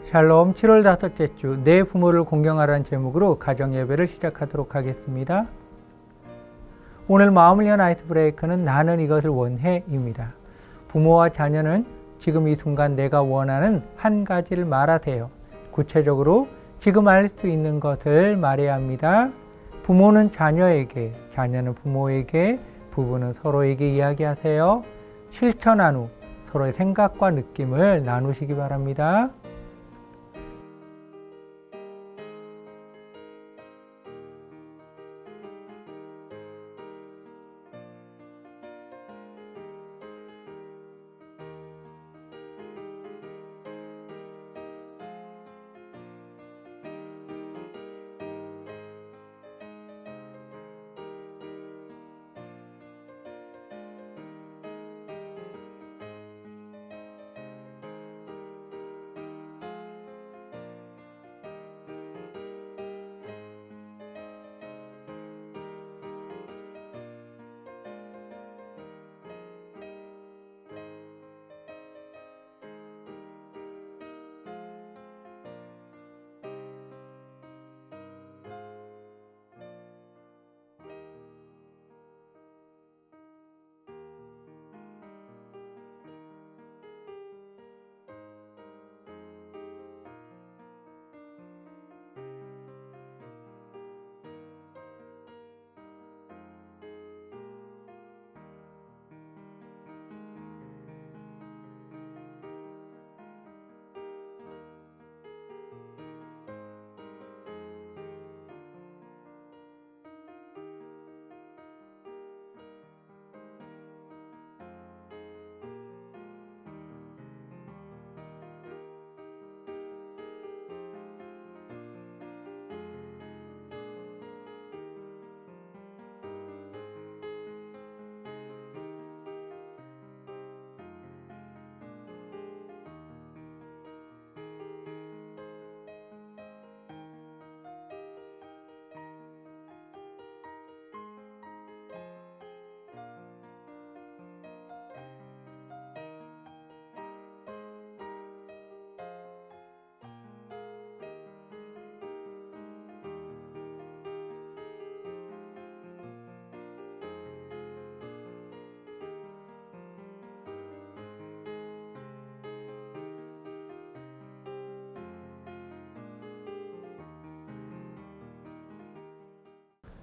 샬롬 7월 다섯째 주 내 부모를 공경하라는 제목으로 가정예배를 시작하도록 하겠습니다. 오늘 마음을 연 아이스 브레이크는 나는 이것을 원해입니다. 부모와 자녀는 지금 이 순간 내가 원하는 한 가지를 말하세요. 구체적으로 지금 알 수 있는 것을 말해야 합니다. 부모는 자녀에게, 자녀는 부모에게, 부부는 서로에게 이야기하세요. 실천한 후 서로의 생각과 느낌을 나누시기 바랍니다.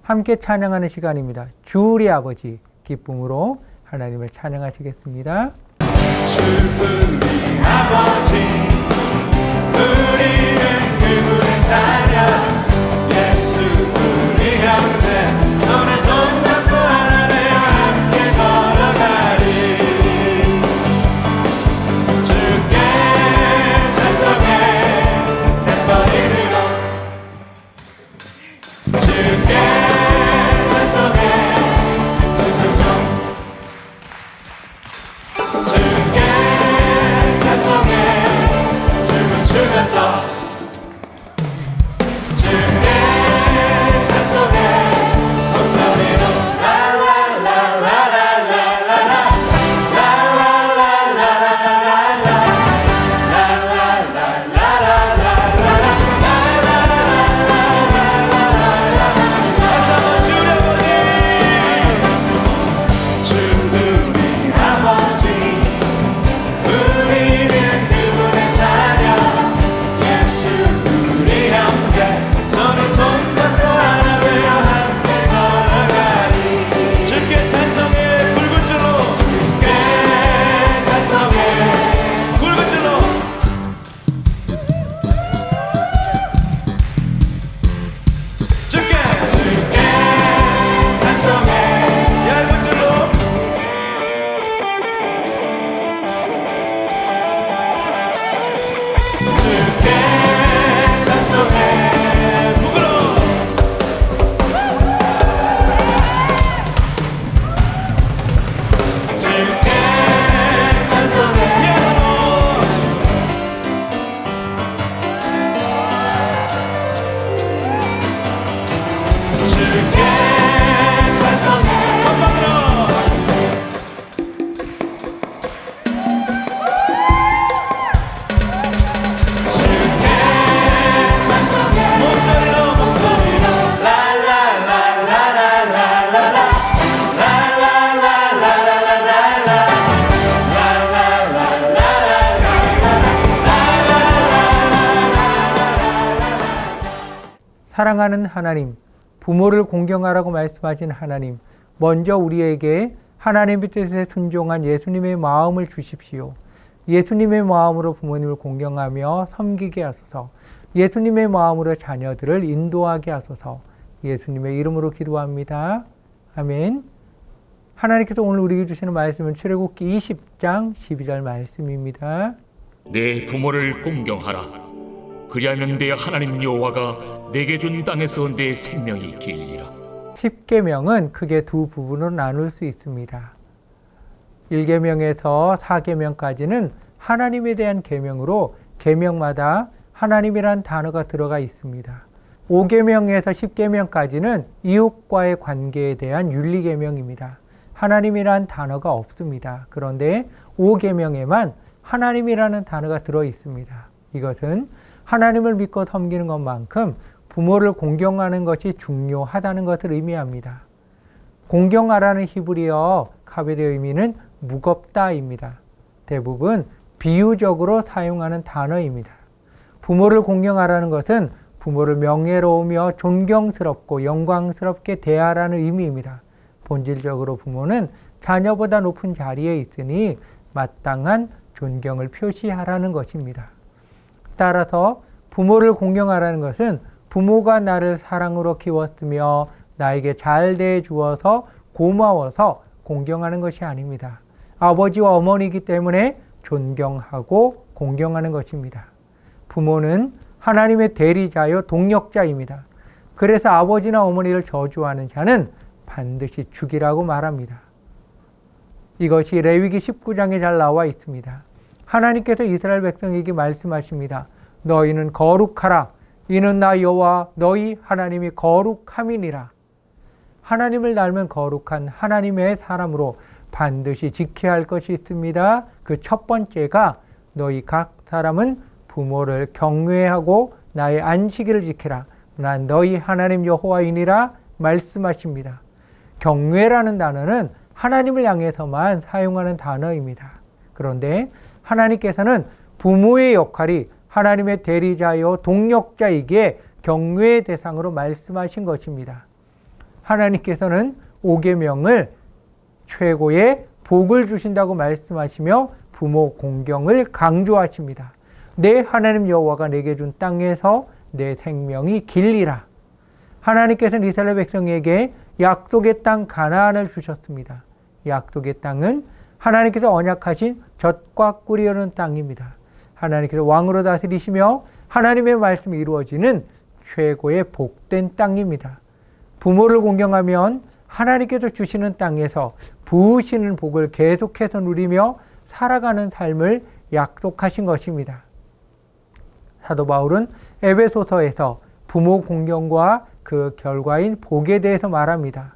함께 찬양하는 시간입니다. 주 우리 아버지, 기쁨으로 하나님을 찬양하시겠습니다. 주 우리 아버지, 우리는 그분의 자녀, 예수 우리 형제, 손에 손 잡고 하나되어 함께 걸어가리. 주께 찬송해 햇버리로, 주께 주께서 사랑하는 하나님, 부모를 공경하라고 말씀하신 하나님, 먼저 우리에게 하나님의 뜻에 순종한 예수님의 마음을 주십시오. 예수님의 마음으로 부모님을 공경하며 섬기게 하소서. 예수님의 마음으로 자녀들을 인도하게 하소서. 예수님의 이름으로 기도합니다. 아멘. 하나님께서 오늘 우리에게 주시는 말씀은 출애굽기 20장 12절 말씀입니다. 내 부모를 공경하라. 그리하면 내 하나님 여호와가 내게 준 땅에서 내 생명이 길리라. 10계명은 크게 두 부분으로 나눌 수 있습니다. 1계명에서 4계명까지는 하나님에 대한 계명으로 계명마다 하나님이란 단어가 들어가 있습니다. 5계명에서 10계명까지는 이웃과의 관계에 대한 윤리계명입니다. 하나님이란 단어가 없습니다. 그런데 5계명에만 하나님이라는 단어가 들어 있습니다. 이것은 하나님을 믿고 섬기는 것만큼 부모를 공경하는 것이 중요하다는 것을 의미합니다. 공경하라는 히브리어 카베의 의미는 무겁다입니다. 대부분 비유적으로 사용하는 단어입니다. 부모를 공경하라는 것은 부모를 명예로우며 존경스럽고 영광스럽게 대하라는 의미입니다. 본질적으로 부모는 자녀보다 높은 자리에 있으니 마땅한 존경을 표시하라는 것입니다. 따라서 부모를 공경하라는 것은 부모가 나를 사랑으로 키웠으며 나에게 잘 대해 주어서 고마워서 공경하는 것이 아닙니다. 아버지와 어머니이기 때문에 존경하고 공경하는 것입니다. 부모는 하나님의 대리자요 동력자입니다. 그래서 아버지나 어머니를 저주하는 자는 반드시 죽이라고 말합니다. 이것이 레위기 19장에 잘 나와 있습니다. 하나님께서 이스라엘 백성에게 말씀하십니다. 너희는 거룩하라. 이는 나 여호와 너희 하나님이 거룩함이니라. 하나님을 닮은 거룩한 하나님의 사람으로 반드시 지켜야 할 것이 있습니다. 그 첫 번째가 너희 각 사람은 부모를 경외하고 나의 안식일을 지키라. 난 너희 하나님 여호와이니라 말씀하십니다. 경외라는 단어는 하나님을 향해서만 사용하는 단어입니다. 그런데 하나님께서는 부모의 역할이 하나님의 대리자요 동력자이기에 경외의 대상으로 말씀하신 것입니다. 하나님께서는 5계명을 최고의 복을 주신다고 말씀하시며 부모 공경을 강조하십니다. 내 하나님 여호와가 내게 준 땅에서 내 생명이 길리라. 하나님께서는 이스라엘 백성에게 약속의 땅 가나안을 주셨습니다. 약속의 땅은 하나님께서 언약하신 젖과 꿀이 흐르는 땅입니다. 하나님께서 왕으로 다스리시며 하나님의 말씀이 이루어지는 최고의 복된 땅입니다. 부모를 공경하면 하나님께서 주시는 땅에서 부으시는 복을 계속해서 누리며 살아가는 삶을 약속하신 것입니다. 사도 바울은 에베소서에서 부모 공경과 그 결과인 복에 대해서 말합니다.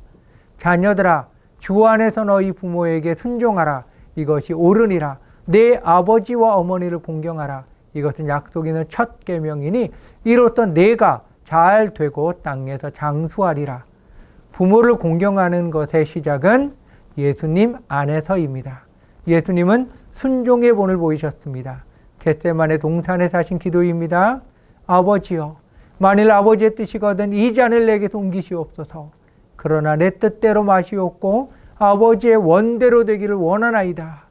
자녀들아, 주 안에서 너희 부모에게 순종하라. 이것이 옳으니라. 내 아버지와 어머니를 공경하라. 이것은 약속 있는 첫 계명이니 이로써 내가 잘 되고 땅에서 장수하리라. 부모를 공경하는 것의 시작은 예수님 안에서입니다. 예수님은 순종의 본을 보이셨습니다. 겟세마네 동산에서 하신 기도입니다. 아버지여, 만일 아버지의 뜻이거든 이 잔을 내게서 옮기시옵소서. 그러나 내 뜻대로 마시옵고 아버지의 원대로 되기를 원하나이다.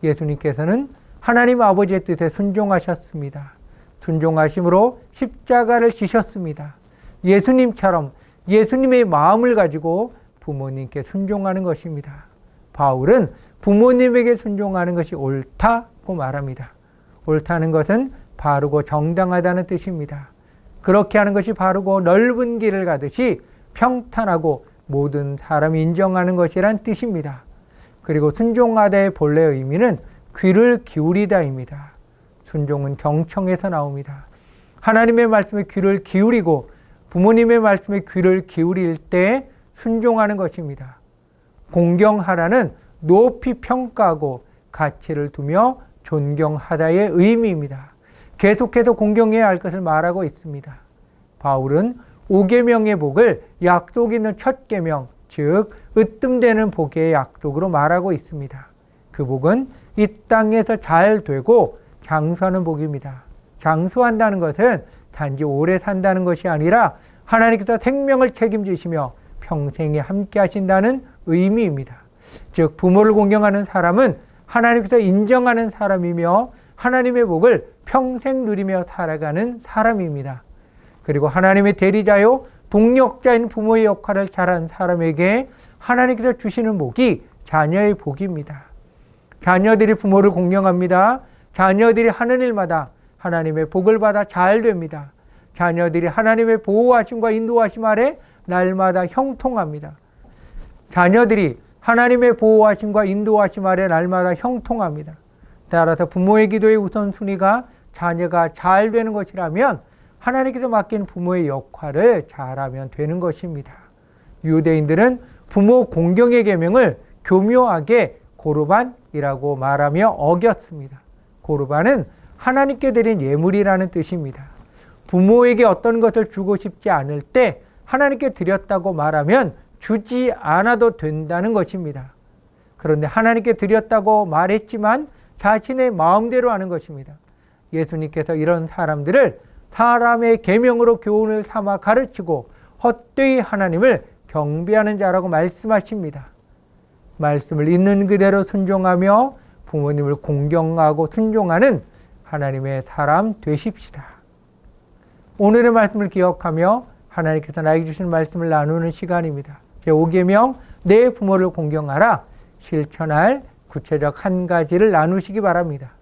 예수님께서는 하나님 아버지의 뜻에 순종하셨습니다. 순종하심으로 십자가를 지셨습니다. 예수님처럼 예수님의 마음을 가지고 부모님께 순종하는 것입니다. 바울은 부모님에게 순종하는 것이 옳다고 말합니다. 옳다는 것은 바르고 정당하다는 뜻입니다. 그렇게 하는 것이 바르고 넓은 길을 가듯이 평탄하고 모든 사람이 인정하는 것이란 뜻입니다. 그리고 순종하다의 본래 의미는 귀를 기울이다입니다. 순종은 경청에서 나옵니다. 하나님의 말씀에 귀를 기울이고 부모님의 말씀에 귀를 기울일 때 순종하는 것입니다. 공경하라는 높이 평가하고 가치를 두며 존경하다의 의미입니다. 계속해서 공경해야 할 것을 말하고 있습니다. 바울은 5계명의 복을 약속 있는 첫 계명, 즉 으뜸되는 복의 약속으로 말하고 있습니다. 그 복은 이 땅에서 잘 되고 장수하는 복입니다. 장수한다는 것은 단지 오래 산다는 것이 아니라 하나님께서 생명을 책임지시며 평생에 함께 하신다는 의미입니다. 즉 부모를 공경하는 사람은 하나님께서 인정하는 사람이며 하나님의 복을 평생 누리며 살아가는 사람입니다. 그리고 하나님의 대리자요 동력자인 부모의 역할을 잘한 사람에게 하나님께서 주시는 복이 자녀의 복입니다. 자녀들이 부모를 공경합니다. 자녀들이 하는 일마다 하나님의 복을 받아 잘 됩니다. 자녀들이 하나님의 보호하심과 인도하심 아래 날마다 형통합니다. 자녀들이 하나님의 보호하심과 인도하심 아래 날마다 형통합니다. 따라서 부모의 기도의 우선순위가 자녀가 잘 되는 것이라면 하나님께서 맡긴 부모의 역할을 잘하면 되는 것입니다. 유대인들은 부모 공경의 계명을 교묘하게 고르반이라고 말하며 어겼습니다. 고르반은 하나님께 드린 예물이라는 뜻입니다. 부모에게 어떤 것을 주고 싶지 않을 때 하나님께 드렸다고 말하면 주지 않아도 된다는 것입니다. 그런데 하나님께 드렸다고 말했지만 자신의 마음대로 하는 것입니다. 예수님께서 이런 사람들을 사람의 계명으로 교훈을 삼아 가르치고 헛되이 하나님을 경배하는 자라고 말씀하십니다. 말씀을 있는 그대로 순종하며 부모님을 공경하고 순종하는 하나님의 사람 되십시다. 오늘의 말씀을 기억하며 하나님께서 나에게 주신 말씀을 나누는 시간입니다. 제5계명 내 부모를 공경하라 실천할 구체적 한 가지를 나누시기 바랍니다.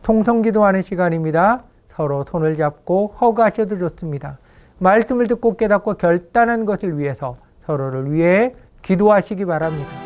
통성기도하는 시간입니다. 서로 손을 잡고 허그하셔도 좋습니다. 말씀을 듣고 깨닫고 결단한 것을 위해서 서로를 위해 기도하시기 바랍니다.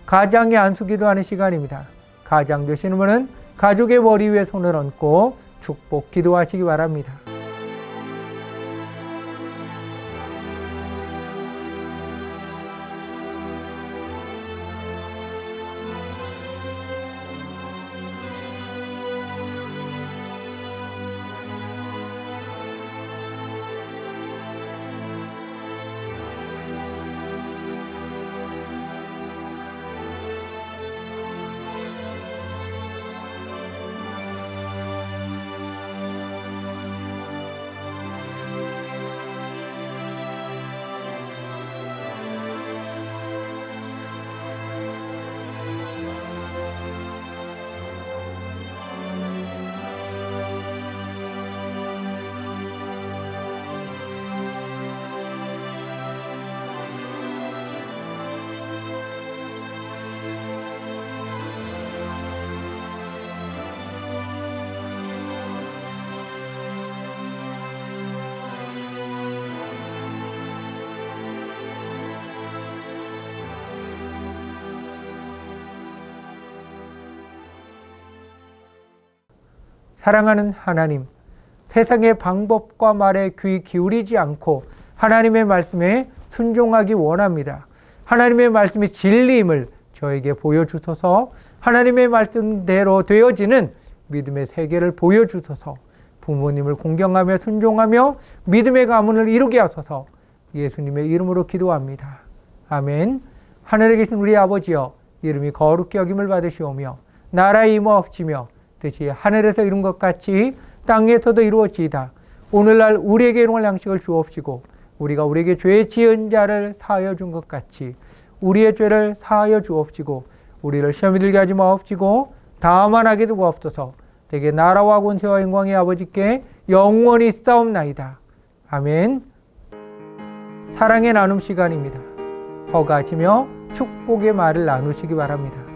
가장의 안수기도 하는 시간입니다. 가장 되시는 분은 가족의 머리 위에 손을 얹고 축복 기도하시기 바랍니다. 사랑하는 하나님, 세상의 방법과 말에 귀 기울이지 않고 하나님의 말씀에 순종하기 원합니다. 하나님의 말씀의 진리임을 저에게 보여주소서. 하나님의 말씀대로 되어지는 믿음의 세계를 보여주소서. 부모님을 공경하며 순종하며 믿음의 가문을 이루게 하소서. 예수님의 이름으로 기도합니다. 아멘. 하늘에 계신 우리 아버지여, 이름이 거룩히 여김을 받으시오며 나라의 임하옵시며 뜻이 하늘에서 이룬 것 같이 땅에서도 이루어지이다. 오늘날 우리에게 일용할 양식을 주옵시고 우리가 우리에게 죄 지은 자를 사하여 준 것 같이 우리의 죄를 사하여 주옵시고 우리를 시험에 들게 하지 마옵시고 다만 하게 두고 없소서. 대개 나라와 권세와 영광이 아버지께 영원히 있사옵나이다. 아멘. 사랑의 나눔 시간입니다. 허가하시며 축복의 말을 나누시기 바랍니다.